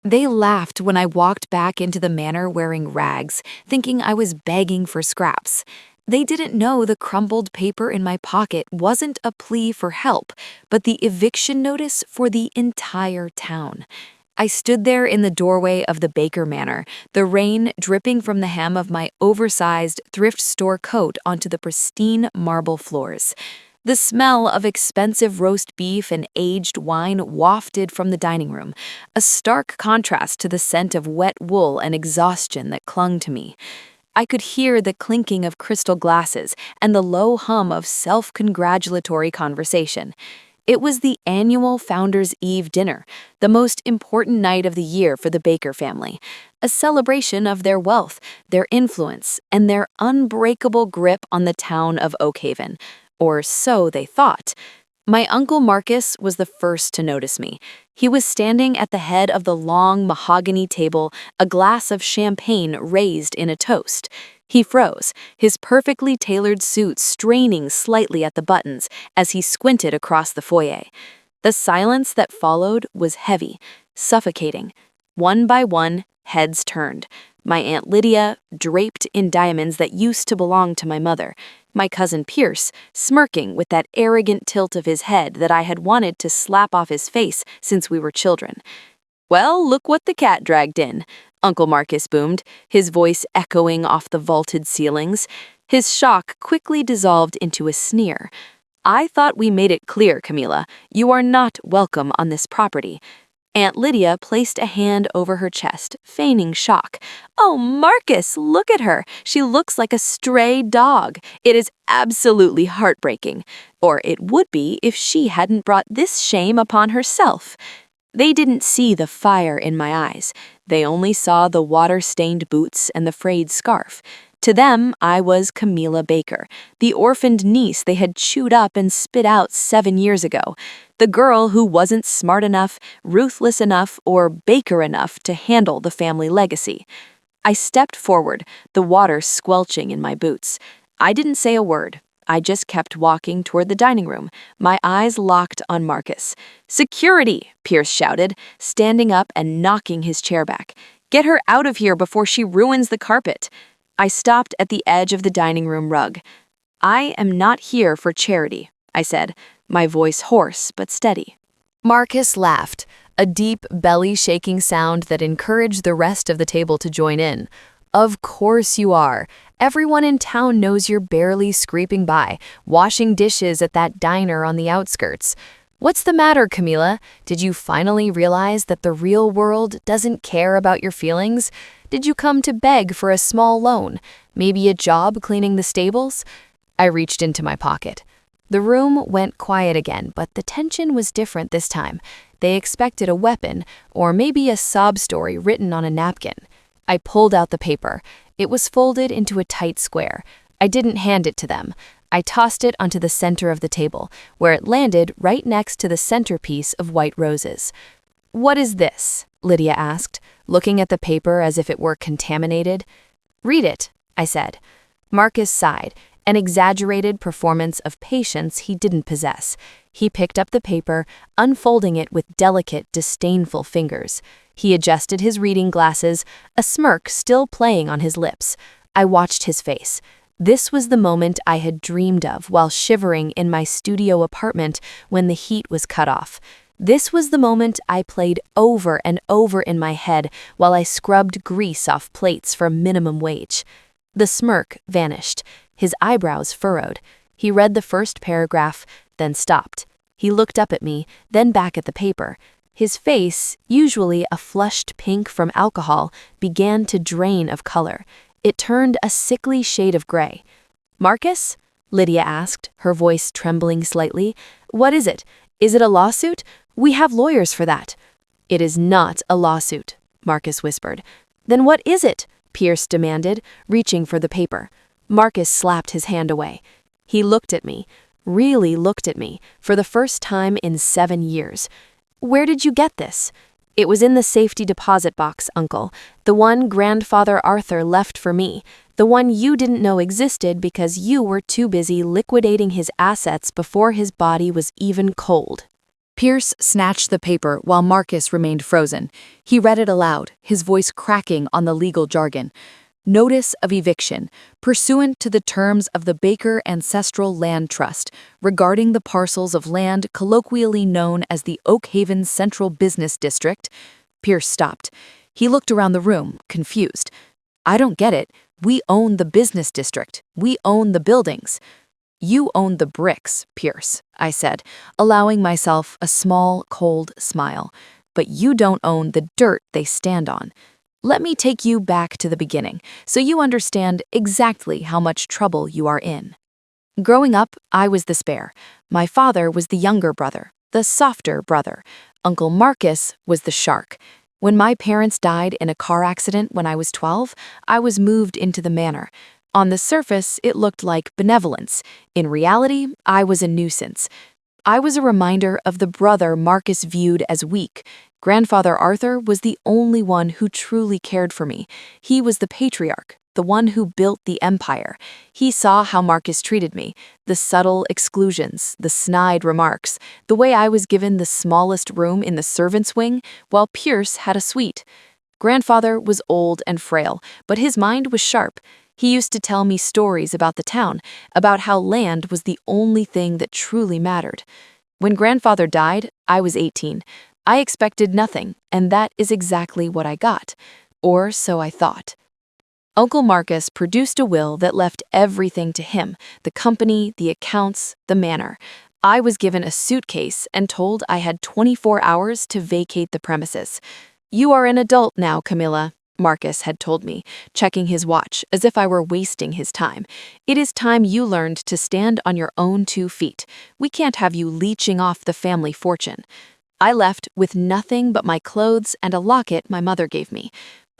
They laughed when I walked back into the manor wearing rags, thinking I was begging for scraps. They didn't know the crumbled paper in my pocket wasn't a plea for help, but the eviction notice for the entire town. I stood there in the doorway of the Baker Manor, the rain dripping from the hem of my oversized thrift store coat onto the pristine marble floors. The smell of expensive roast beef and aged wine wafted from the dining room, a stark contrast to the scent of wet wool and exhaustion that clung to me. I could hear the clinking of crystal glasses and the low hum of self-congratulatory conversation. It was the annual Founders' Eve dinner, the most important night of the year for the Baker family, a celebration of their wealth, their influence, and their unbreakable grip on the town of Oakhaven. Or so they thought. My Uncle Marcus was the first to notice me. He was standing at the head of the long mahogany table, a glass of champagne raised in a toast. He froze, his perfectly tailored suit straining slightly at the buttons as he squinted across the foyer. The silence that followed was heavy, suffocating. One by one, heads turned. My Aunt Lydia, draped in diamonds that used to belong to my mother. My cousin Pierce, smirking with that arrogant tilt of his head that I had wanted to slap off his face since we were children. "Well, look what the cat dragged in," Uncle Marcus boomed, his voice echoing off the vaulted ceilings. His shock quickly dissolved into a sneer. "I thought we made it clear, Camila, you are not welcome on this property." Aunt Lydia placed a hand over her chest, feigning shock. "Oh, Marcus, look at her. She looks like a stray dog. It is absolutely heartbreaking. Or it would be if she hadn't brought this shame upon herself." They didn't see the fire in my eyes. They only saw the water-stained boots and the frayed scarf. To them, I was Camila Baker, the orphaned niece they had chewed up and spit out 7 years ago, the girl who wasn't smart enough, ruthless enough, or Baker enough to handle the family legacy. I stepped forward, the water squelching in my boots. I didn't say a word. I just kept walking toward the dining room, my eyes locked on Marcus. "Security!" Pierce shouted, standing up and knocking his chair back. "Get her out of here before she ruins the carpet." I stopped at the edge of the dining room rug. "I am not here for charity," I said, my voice hoarse but steady. Marcus laughed, a deep, belly-shaking sound that encouraged the rest of the table to join in. "Of course you are. Everyone in town knows you're barely scraping by, washing dishes at that diner on the outskirts. What's the matter, Camila? Did you finally realize that the real world doesn't care about your feelings? Did you come to beg for a small loan? Maybe a job cleaning the stables?" I reached into my pocket. The room went quiet again, but the tension was different this time. They expected a weapon, or maybe a sob story written on a napkin. I pulled out the paper. It was folded into a tight square. I didn't hand it to them. I tossed it onto the center of the table, where it landed right next to the centerpiece of white roses. "What is this?" Lydia asked, looking at the paper as if it were contaminated. "Read it," I said. Marcus sighed, an exaggerated performance of patience he didn't possess. He picked up the paper, unfolding it with delicate, disdainful fingers. He adjusted his reading glasses, a smirk still playing on his lips. I watched his face. This was the moment I had dreamed of while shivering in my studio apartment when the heat was cut off. This was the moment I played over and over in my head while I scrubbed grease off plates for minimum wage. The smirk vanished. His eyebrows furrowed. He read the first paragraph, then stopped. He looked up at me, then back at the paper. His face, usually a flushed pink from alcohol, began to drain of color. It turned a sickly shade of gray. "Marcus?" Lydia asked, her voice trembling slightly. "What is it? Is it a lawsuit? We have lawyers for that." "It is not a lawsuit," Marcus whispered. "Then what is it?" Pierce demanded, reaching for the paper. Marcus slapped his hand away. He looked at me, really looked at me, for the first time in 7 years. "Where did you get this?" "It was in the safety deposit box, Uncle. The one Grandfather Arthur left for me. The one you didn't know existed because you were too busy liquidating his assets before his body was even cold." Pierce snatched the paper while Marcus remained frozen. He read it aloud, his voice cracking on the legal jargon. Notice of eviction, pursuant to the terms of the Baker Ancestral Land Trust, regarding the parcels of land colloquially known as the Oak Haven Central Business District. Pierce stopped. He looked around the room, confused. I don't get it. We own the business district. We own the buildings. You own the bricks, Pierce, I said, allowing myself a small, cold smile. But you don't own the dirt they stand on. Let me take you back to the beginning, so you understand exactly how much trouble you are in. Growing up, I was the spare. My father was the younger brother, the softer brother. Uncle Marcus was the shark. When my parents died in a car accident when I was 12, I was moved into the manor. On the surface, it looked like benevolence. In reality, I was a nuisance. I was a reminder of the brother Marcus viewed as weak. Grandfather Arthur was the only one who truly cared for me. He was the patriarch, the one who built the empire. He saw how Marcus treated me, the subtle exclusions, the snide remarks, the way I was given the smallest room in the servants' wing, while Pierce had a suite. Grandfather was old and frail, but his mind was sharp. He used to tell me stories about the town, about how land was the only thing that truly mattered. When Grandfather died, I was 18. I expected nothing, and that is exactly what I got. Or so I thought. Uncle Marcus produced a will that left everything to him, the company, the accounts, the manor. I was given a suitcase and told I had 24 hours to vacate the premises. You are an adult now, Camila, Marcus had told me, checking his watch as if I were wasting his time. It is time you learned to stand on your own 2 feet. We can't have you leeching off the family fortune. I left with nothing but my clothes and a locket my mother gave me.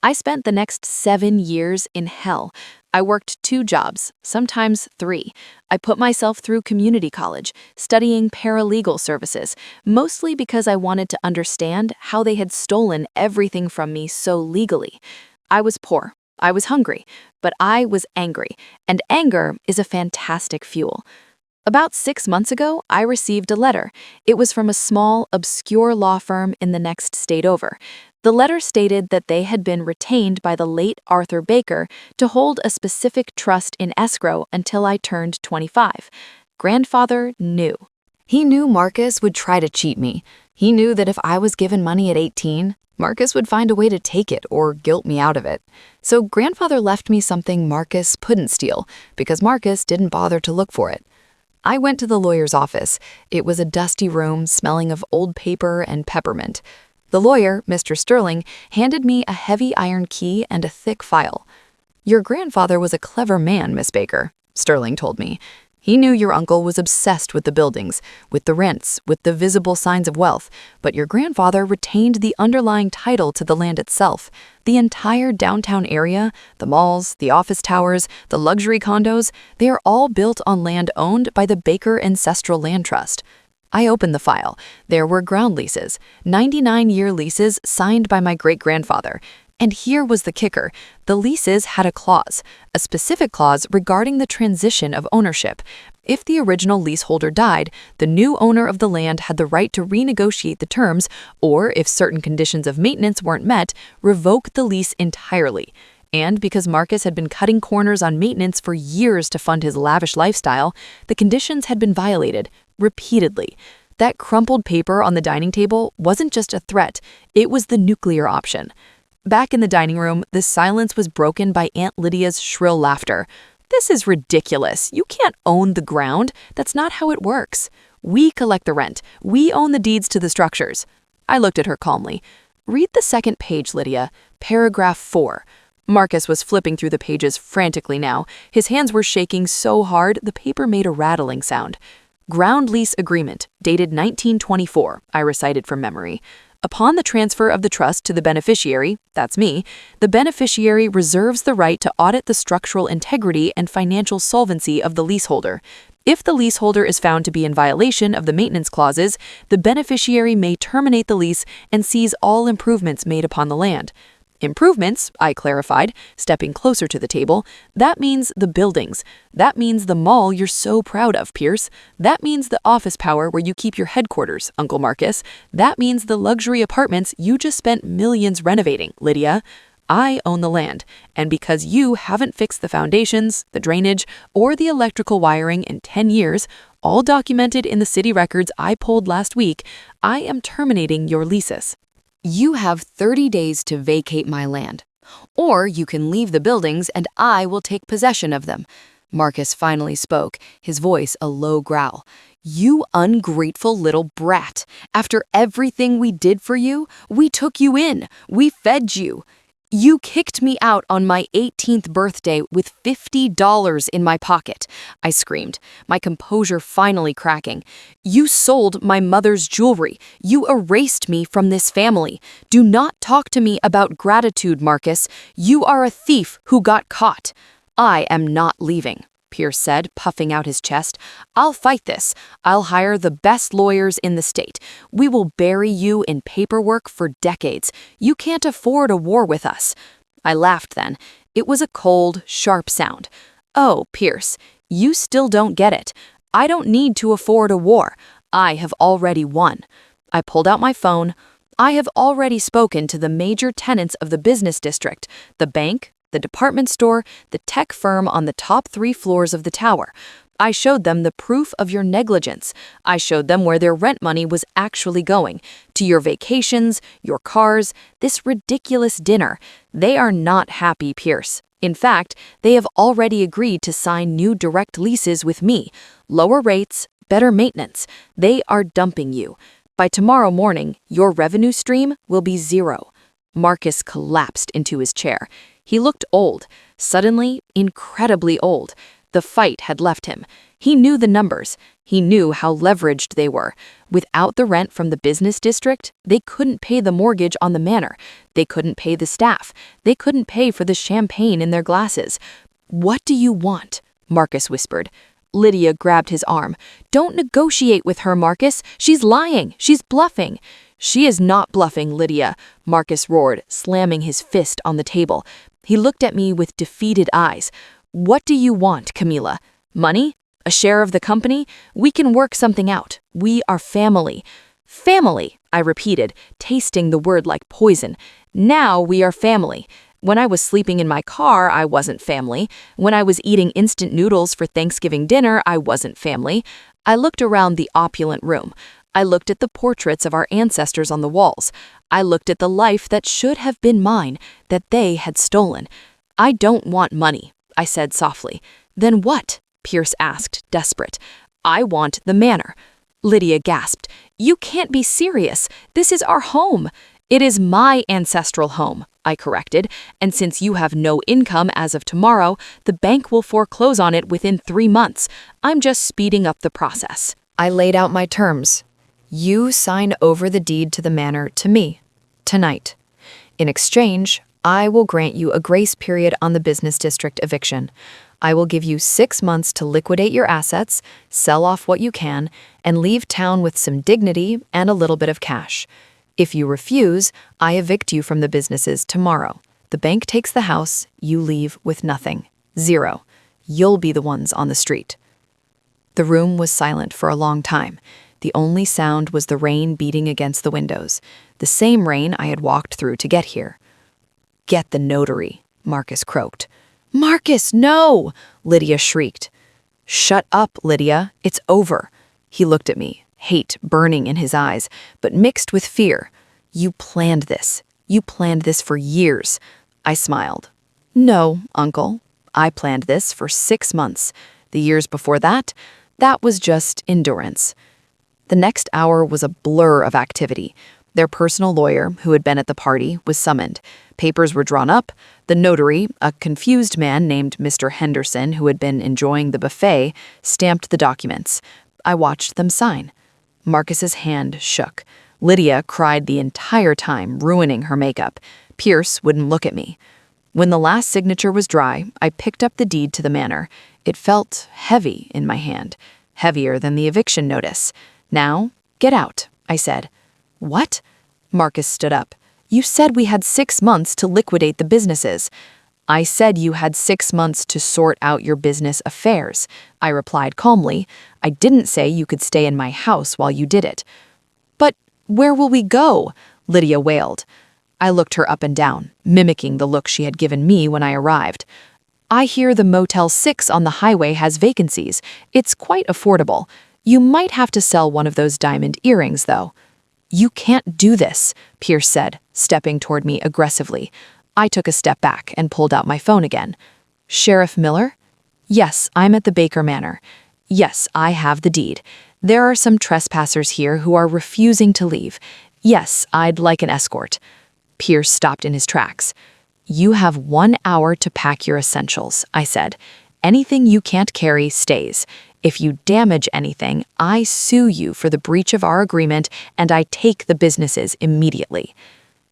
I spent the next 7 years in hell. I worked 2 jobs, sometimes 3. I put myself through community college, studying paralegal services, mostly because I wanted to understand how they had stolen everything from me so legally. I was poor, I was hungry, but I was angry, and anger is a fantastic fuel. About 6 months ago, I received a letter. It was from a small, obscure law firm in the next state over. The letter stated that they had been retained by the late Arthur Baker to hold a specific trust in escrow until I turned 25. Grandfather knew. He knew Marcus would try to cheat me. He knew that if I was given money at 18, Marcus would find a way to take it or guilt me out of it. So Grandfather left me something Marcus couldn't steal, because Marcus didn't bother to look for it. I went to the lawyer's office. It was a dusty room smelling of old paper and peppermint. The lawyer, Mr. Sterling, handed me a heavy iron key and a thick file. Your grandfather was a clever man, Miss Baker, Sterling told me. He knew your uncle was obsessed with the buildings, with the rents, with the visible signs of wealth, but your grandfather retained the underlying title to the land itself. The entire downtown area, the malls, the office towers, the luxury condos, they are all built on land owned by the Baker Ancestral Land Trust. I opened the file. There were ground leases, 99-year leases signed by my great-grandfather. And here was the kicker. The leases had a clause, a specific clause regarding the transition of ownership. If the original leaseholder died, the new owner of the land had the right to renegotiate the terms, or if certain conditions of maintenance weren't met, revoke the lease entirely. And because Marcus had been cutting corners on maintenance for years to fund his lavish lifestyle, the conditions had been violated, repeatedly. That crumpled paper on the dining table wasn't just a threat, it was the nuclear option. Back in the dining room, the silence was broken by Aunt Lydia's shrill laughter. This is ridiculous. You can't own the ground. That's not how it works. We collect the rent. We own the deeds to the structures. I looked at her calmly. Read the second page, Lydia. Paragraph 4. Marcus was flipping through the pages frantically now. His hands were shaking so hard, the paper made a rattling sound. Ground lease agreement, dated 1924, I recited from memory. Upon the transfer of the trust to the beneficiary, that's me, the beneficiary reserves the right to audit the structural integrity and financial solvency of the leaseholder. If the leaseholder is found to be in violation of the maintenance clauses, the beneficiary may terminate the lease and seize all improvements made upon the land. Improvements, I clarified, stepping closer to the table. That means the buildings. That means the mall you're so proud of, Pierce. That means the office power where you keep your headquarters, Uncle Marcus. That means the luxury apartments you just spent millions renovating, Lydia. I own the land, and because you haven't fixed the foundations, the drainage, or the electrical wiring in 10 years, all documented in the city records I pulled last week, I am terminating your leases. You have 30 days to vacate my land. Or you can leave the buildings and I will take possession of them. Marcus finally spoke, his voice a low growl. You ungrateful little brat. After everything we did for you, we took you in. We fed you. You kicked me out on my 18th birthday with $50 in my pocket, I screamed, my composure finally cracking. You sold my mother's jewelry. You erased me from this family. Do not talk to me about gratitude, Marcus. You are a thief who got caught. I am not leaving, Pierce said, puffing out his chest. I'll fight this. I'll hire the best lawyers in the state. We will bury you in paperwork for decades. You can't afford a war with us. I laughed then. It was a cold, sharp sound. Oh, Pierce, you still don't get it. I don't need to afford a war. I have already won. I pulled out my phone. I have already spoken to the major tenants of the business district, the bank, the department store, the tech firm on the top 3 floors of the tower. I showed them the proof of your negligence. I showed them where their rent money was actually going, to your vacations, your cars, this ridiculous dinner. They are not happy, Pierce. In fact, they have already agreed to sign new direct leases with me. Lower rates, better maintenance. They are dumping you. By tomorrow morning, your revenue stream will be 0. Marcus collapsed into his chair. He looked old, suddenly incredibly old. The fight had left him. He knew the numbers. He knew how leveraged they were. Without the rent from the business district, they couldn't pay the mortgage on the manor. They couldn't pay the staff. They couldn't pay for the champagne in their glasses. What do you want? Marcus whispered. Lydia grabbed his arm. Don't negotiate with her, Marcus. She's lying. She's bluffing. She is not bluffing, Lydia, Marcus roared, slamming his fist on the table. He looked at me with defeated eyes. What do you want, Camila? Money? A share of the company? We can work something out. We are family. Family, I repeated, tasting the word like poison. Now we are family. When I was sleeping in my car, I wasn't family. When I was eating instant noodles for Thanksgiving dinner, I wasn't family. I looked around the opulent room. I looked at the portraits of our ancestors on the walls. I looked at the life that should have been mine, that they had stolen. I don't want money, I said softly. Then what? Pierce asked, desperate. I want the manor. Lydia gasped. You can't be serious. This is our home. It is my ancestral home, I corrected, and since you have no income as of tomorrow, the bank will foreclose on it within 3 months. I'm just speeding up the process. I laid out my terms. You sign over the deed to the manor to me, tonight. In exchange, I will grant you a grace period on the business district eviction. I will give you 6 months to liquidate your assets, sell off what you can, and leave town with some dignity and a little bit of cash. If you refuse, I evict you from the businesses tomorrow. The bank takes the house, you leave with nothing. 0. You'll be the ones on the street. The room was silent for a long time. The only sound was the rain beating against the windows, the same rain I had walked through to get here. Get the notary, Marcus croaked. Marcus, no! Lydia shrieked. Shut up, Lydia. It's over. He looked at me, hate burning in his eyes, but mixed with fear. You planned this. You planned this for years. I smiled. No, Uncle. I planned this for 6 months. The years before that was just endurance. The next hour was a blur of activity. Their personal lawyer, who had been at the party, was summoned. Papers were drawn up. The notary, a confused man named Mr. Henderson, who had been enjoying the buffet, stamped the documents. I watched them sign. Marcus's hand shook. Lydia cried the entire time, ruining her makeup. Pierce wouldn't look at me. When the last signature was dry, I picked up the deed to the manor. It felt heavy in my hand, heavier than the eviction notice. Now, get out, I said. What? Marcus stood up. You said we had 6 months to liquidate the businesses. I said you had 6 months to sort out your business affairs, I replied calmly. I didn't say you could stay in my house while you did it. But where will we go? Lydia wailed. I looked her up and down, mimicking the look she had given me when I arrived. I hear the Motel 6 on the highway has vacancies. It's quite affordable. You might have to sell one of those diamond earrings, though. You can't do this, Pierce said, stepping toward me aggressively. I took a step back and pulled out my phone again. Sheriff Miller? Yes, I'm at the Baker Manor. Yes, I have the deed. There are some trespassers here who are refusing to leave. Yes, I'd like an escort. Pierce stopped in his tracks. You have 1 hour to pack your essentials, I said. Anything you can't carry stays. If you damage anything, I sue you for the breach of our agreement and I take the businesses immediately.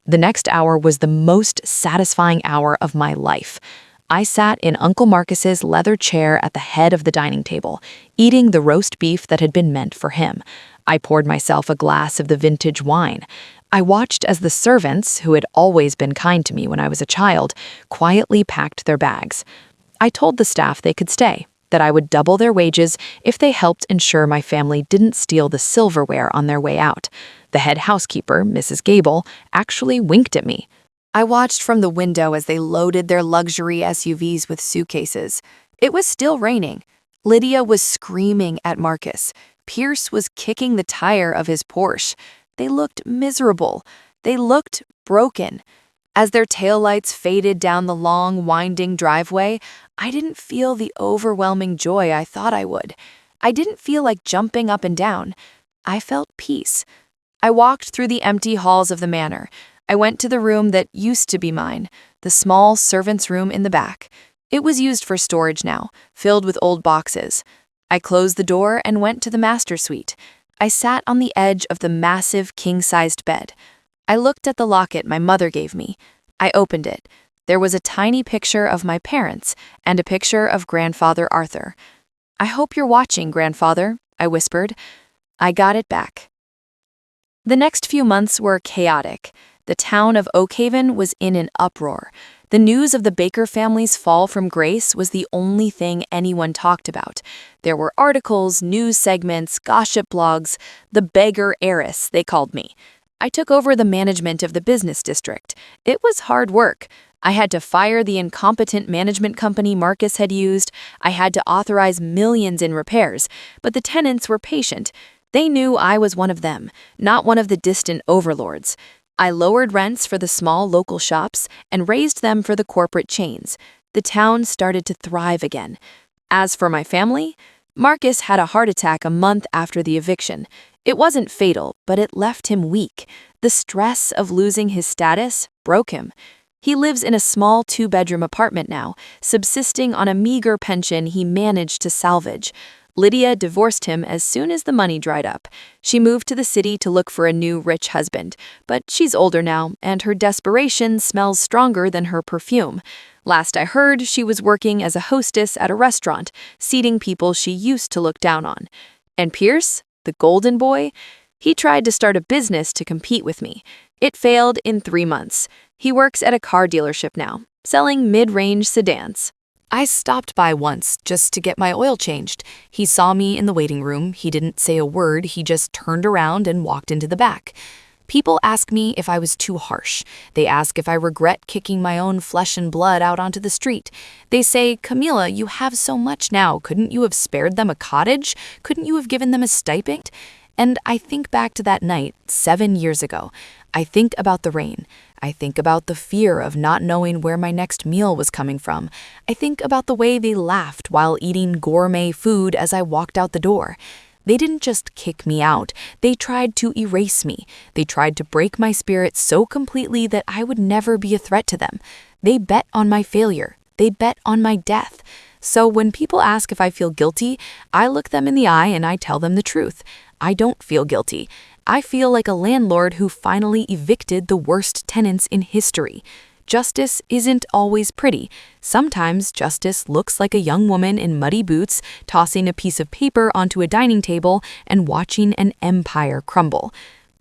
The next hour was the most satisfying hour of my life. I sat in Uncle Marcus's leather chair at the head of the dining table, eating the roast beef that had been meant for him. I poured myself a glass of the vintage wine. I watched as the servants, who had always been kind to me when I was a child, quietly packed their bags. I told the staff they could stay, that I would double their wages if they helped ensure my family didn't steal the silverware on their way out. The head housekeeper, Mrs. Gable, actually winked at me. I watched from the window as they loaded their luxury SUVs with suitcases. It was still raining. Lydia was screaming at Marcus. Pierce was kicking the tire of his Porsche. They looked miserable. They looked broken. As their taillights faded down the long, winding driveway, I didn't feel the overwhelming joy I thought I would. I didn't feel like jumping up and down. I felt peace. I walked through the empty halls of the manor. I went to the room that used to be mine, the small servant's room in the back. It was used for storage now, filled with old boxes. I closed the door and went to the master suite. I sat on the edge of the massive king-sized bed. I looked at the locket my mother gave me. I opened it. There was a tiny picture of my parents and a picture of Grandfather Arthur. "I hope you're watching, Grandfather," I whispered. I got it back. The next few months were chaotic. The town of Oakhaven was in an uproar. The news of the Baker family's fall from grace was the only thing anyone talked about. There were articles, news segments, gossip blogs. The beggar heiress, they called me. I took over the management of the business district. It was hard work. I had to fire the incompetent management company Marcus had used. I had to authorize millions in repairs, but the tenants were patient. They knew I was one of them, not one of the distant overlords. I lowered rents for the small local shops and raised them for the corporate chains. The town started to thrive again. As for my family, Marcus had a heart attack a month after the eviction. It wasn't fatal, but it left him weak. The stress of losing his status broke him. He lives in a small 2-bedroom apartment now, subsisting on a meager pension he managed to salvage. Lydia divorced him as soon as the money dried up. She moved to the city to look for a new rich husband, but she's older now, and her desperation smells stronger than her perfume. Last I heard, she was working as a hostess at a restaurant, seating people she used to look down on. And Pierce, the golden boy, he tried to start a business to compete with me. It failed in 3 months. He works at a car dealership now, selling mid-range sedans. I stopped by once just to get my oil changed. He saw me in the waiting room. He didn't say a word. He just turned around and walked into the back. People ask me if I was too harsh. They ask if I regret kicking my own flesh and blood out onto the street. They say, "Camila, you have so much now. Couldn't you have spared them a cottage? Couldn't you have given them a stipend?" And I think back to that night, 7 years ago. I think about the rain. I think about the fear of not knowing where my next meal was coming from. I think about the way they laughed while eating gourmet food as I walked out the door. They didn't just kick me out. They tried to erase me. They tried to break my spirit so completely that I would never be a threat to them. They bet on my failure. They bet on my death. So when people ask if I feel guilty, I look them in the eye and I tell them the truth. I don't feel guilty. I feel like a landlord who finally evicted the worst tenants in history. Justice isn't always pretty. Sometimes justice looks like a young woman in muddy boots tossing a piece of paper onto a dining table and watching an empire crumble.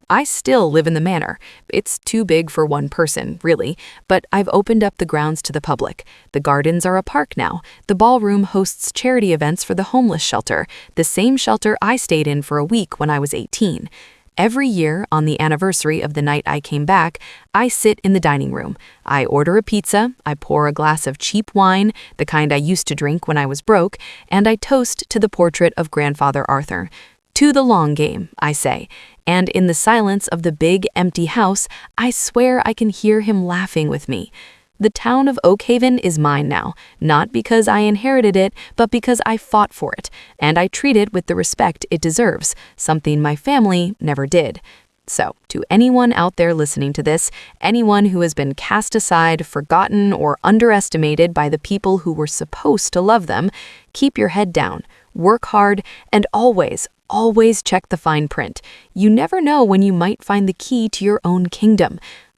I still live in the manor. It's too big for one person, really, but I've opened up the grounds to the public. The gardens are a park now. The ballroom hosts charity events for the homeless shelter, the same shelter I stayed in for a week when I was 18. Every year, on the anniversary of the night I came back, I sit in the dining room. I order a pizza, I pour a glass of cheap wine, the kind I used to drink when I was broke, and I toast to the portrait of Grandfather Arthur. To the long game, I say, and in the silence of the big, empty house, I swear I can hear him laughing with me. The town of Oakhaven is mine now, not because I inherited it, but because I fought for it, and I treat it with the respect it deserves, something my family never did. So, to anyone out there listening to this, anyone who has been cast aside, forgotten, or underestimated by the people who were supposed to love them, keep your head down, work hard, and always check the fine print. You never know when you might find the key to your own kingdom.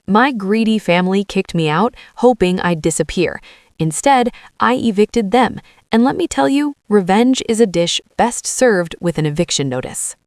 My greedy family kicked me out, hoping I'd disappear. Instead, I evicted them. And let me tell you, revenge is a dish best served with an eviction notice.